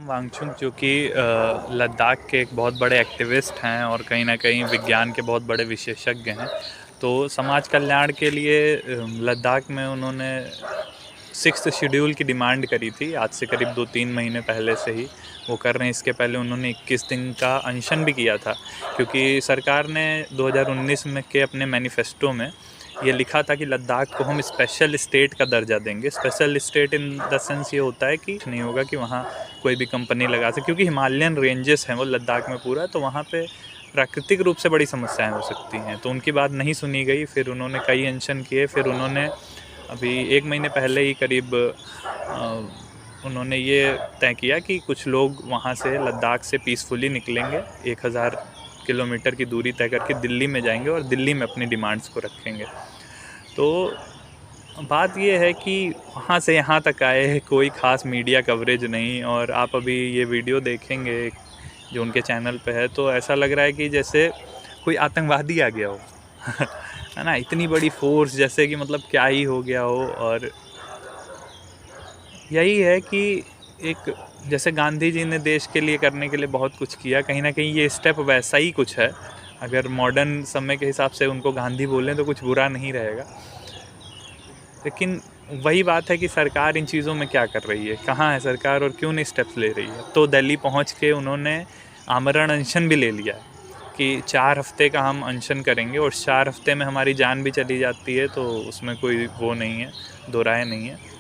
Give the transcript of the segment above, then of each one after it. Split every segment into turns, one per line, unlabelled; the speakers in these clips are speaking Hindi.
वांगचुक जो कि लद्दाख के एक बहुत बड़े एक्टिविस्ट हैं और कहीं न कहीं विज्ञान के बहुत बड़े विशेषज्ञ हैं। तो समाज कल्याण के लिए लद्दाख में उन्होंने 6th शेड्यूल की डिमांड करी थी, आज से करीब 2-3 महीने पहले से ही वो कर रहे हैं। इसके पहले उन्होंने 21 दिन का अनशन भी किया था, क्योंकि सरकार ने 2019 में के अपने मैनिफेस्टो में ये लिखा था कि लद्दाख को हम स्पेशल स्टेट का दर्जा देंगे। Special state in the sense ये होता है कि नहीं होगा कि वहाँ कोई भी कंपनी लगा सके, क्योंकि हिमालयन रेंजेस हैं वो लद्दाख में पूरा, तो वहाँ पे प्राकृतिक रूप से बड़ी समस्याएं हो सकती हैं। तो उनकी बात नहीं सुनी गई, फिर उन्होंने कई अनशन किए। फिर उन्होंने अभी 1 महीने पहले ही करीब उन्होंने ये तय किया कि कुछ लोग वहाँ से लद्दाख से पीसफुली निकलेंगे, 1000 किलोमीटर की दूरी तय करके दिल्ली में जाएंगे और दिल्ली में अपनी डिमांड्स को रखेंगे। तो बात ये है कि वहाँ से यहाँ तक आए, कोई ख़ास मीडिया कवरेज नहीं। और आप अभी ये वीडियो देखेंगे जो उनके चैनल पे है, तो ऐसा लग रहा है कि जैसे कोई आतंकवादी आ गया हो है ना, इतनी बड़ी फोर्स, जैसे कि मतलब क्या ही हो गया हो। और यही है कि एक जैसे गांधी जी ने देश के लिए करने के लिए बहुत कुछ किया, कहीं ना कहीं ये स्टेप वैसा ही कुछ है। अगर मॉडर्न समय के हिसाब से उनको गांधी बोलें तो कुछ बुरा नहीं रहेगा, लेकिन वही बात है कि सरकार इन चीज़ों में क्या कर रही है, कहाँ है सरकार और क्यों नहीं स्टेप्स ले रही है। तो दिल्ली पहुँच के उन्होंने आमरण अनशन भी ले लिया कि 4 हफ्ते का हम अनशन करेंगे, और 4 हफ्ते में हमारी जान भी चली जाती है तो उसमें कोई वो नहीं है, दो राय नहीं है।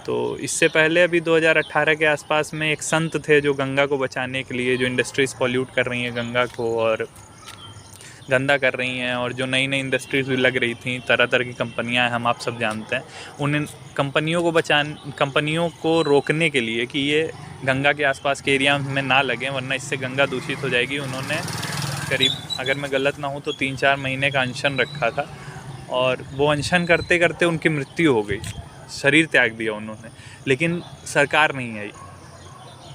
तो इससे पहले अभी 2018 के आसपास में एक संत थे जो गंगा को बचाने के लिए, जो इंडस्ट्रीज़ पॉल्यूट कर रही हैं गंगा को और गंदा कर रही हैं, और जो नई नई इंडस्ट्रीज़ भी लग रही थी, तरह तरह की कंपनियां हैं, हम आप सब जानते हैं, उन कंपनियों को रोकने के लिए कि ये गंगा के आसपास के एरिया में ना लगें, वरना इससे गंगा दूषित हो जाएगी। उन्होंने करीब, अगर मैं गलत ना हूँ तो 3-4 महीने का अनशन रखा था, और वो अनशन करते करते उनकी मृत्यु हो गई, शरीर त्याग दिया उन्होंने। लेकिन सरकार नहीं आई।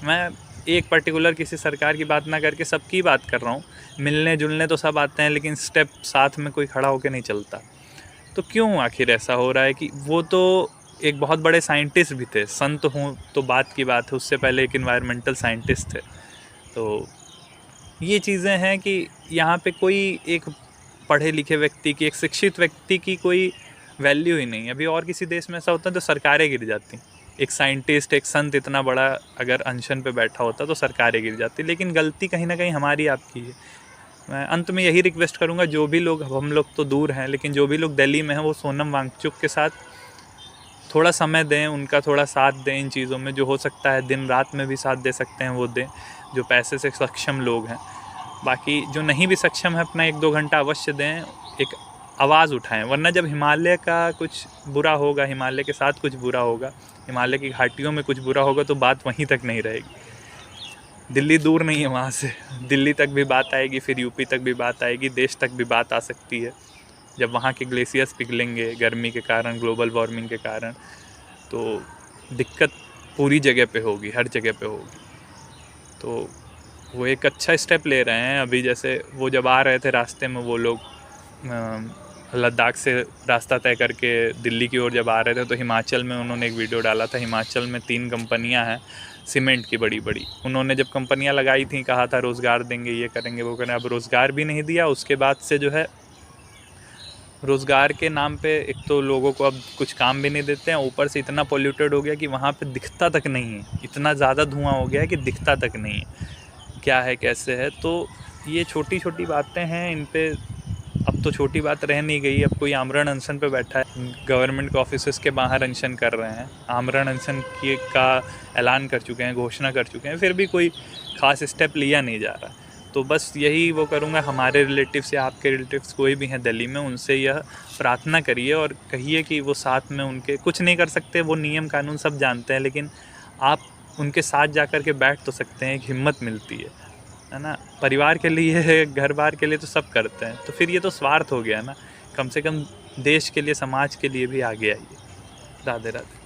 मैं एक पर्टिकुलर किसी सरकार की बात ना करके सबकी बात कर रहा हूँ। मिलने जुलने तो सब आते हैं, लेकिन स्टेप साथ में कोई खड़ा होकर नहीं चलता। तो क्यों आखिर ऐसा हो रहा है कि वो तो एक बहुत बड़े साइंटिस्ट भी थे, संत हूँ तो बात की बात है, उससे पहले एक इन्वायरमेंटल साइंटिस्ट थे। तो ये चीज़ें हैं कि यहाँ पे कोई एक पढ़े लिखे व्यक्ति की, एक शिक्षित व्यक्ति की कोई वैल्यू ही नहीं। अभी और किसी देश में ऐसा होता है तो सरकारें गिर जाती। एक साइंटिस्ट, एक संत इतना बड़ा अगर अनशन पे बैठा होता तो सरकारें गिर जाती, लेकिन गलती कहीं ना कहीं हमारी आपकी है। मैं अंत में यही रिक्वेस्ट करूँगा, जो भी लोग, हम लोग तो दूर हैं, लेकिन जो भी लोग दिल्ली में हैं वो सोनम वांगचुक के साथ थोड़ा समय दें, उनका थोड़ा साथ दें इन चीज़ों में। जो हो सकता है दिन रात में भी साथ दे सकते हैं वो दें, जो पैसे से सक्षम लोग हैं। बाकी जो नहीं भी सक्षम है, अपना 1-2 घंटा अवश्य दें, एक आवाज़ उठाएं। वरना जब हिमालय का कुछ बुरा होगा, हिमालय के साथ कुछ बुरा होगा, हिमालय की घाटियों में कुछ बुरा होगा, तो बात वहीं तक नहीं रहेगी। दिल्ली दूर नहीं है वहाँ से, दिल्ली तक भी बात आएगी, फिर यूपी तक भी बात आएगी, देश तक भी बात आ सकती है। जब वहाँ के ग्लेशियर्स पिघलेंगे गर्मी के कारण, ग्लोबल वार्मिंग के कारण, तो दिक्कत पूरी जगह पे होगी, हर जगह पे होगी। तो वो एक अच्छा स्टेप ले रहे हैं। अभी जैसे वो जब आ रहे थे रास्ते में, वो लोग लद्दाख से रास्ता तय करके दिल्ली की ओर जब आ रहे थे, तो हिमाचल में उन्होंने एक वीडियो डाला था। हिमाचल में 3 कंपनियां हैं सीमेंट की, बड़ी बड़ी। उन्होंने जब कंपनियां लगाई थी, कहा था रोज़गार देंगे, ये करेंगे, वो करेंगे। अब रोज़गार भी नहीं दिया। उसके बाद से जो है, रोज़गार के नाम पे एक तो लोगों को अब कुछ काम भी नहीं देते हैं, ऊपर से इतना पोल्यूटेड हो गया कि वहाँ पे दिखता तक नहीं है। इतना ज़्यादा धुआं हो गया है कि दिखता तक नहीं है क्या है, कैसे है। तो ये छोटी छोटी बातें हैं, इन पे अब तो छोटी बात रह नहीं गई। अब कोई आमरण अनशन पे बैठा है, गवर्नमेंट के ऑफिसेस के बाहर अनशन कर रहे हैं, आमरण अनशन की का ऐलान कर चुके हैं, घोषणा कर चुके हैं, फिर भी कोई ख़ास स्टेप लिया नहीं जा रहा। तो बस यही वो करूँगा, हमारे रिलेटिव्स या आपके रिलेटिव्स कोई भी हैं दिल्ली में, उनसे यह प्रार्थना करिए और कहिए कि वो साथ में, उनके कुछ नहीं कर सकते, वो नियम कानून सब जानते हैं, लेकिन आप उनके साथ जा कर के बैठ तो सकते हैं, एक हिम्मत मिलती है ना। परिवार के लिए, घर बार के लिए तो सब करते हैं, तो फिर ये तो स्वार्थ हो गया ना। कम से कम देश के लिए, समाज के लिए भी आगे आइए। राधे राधे।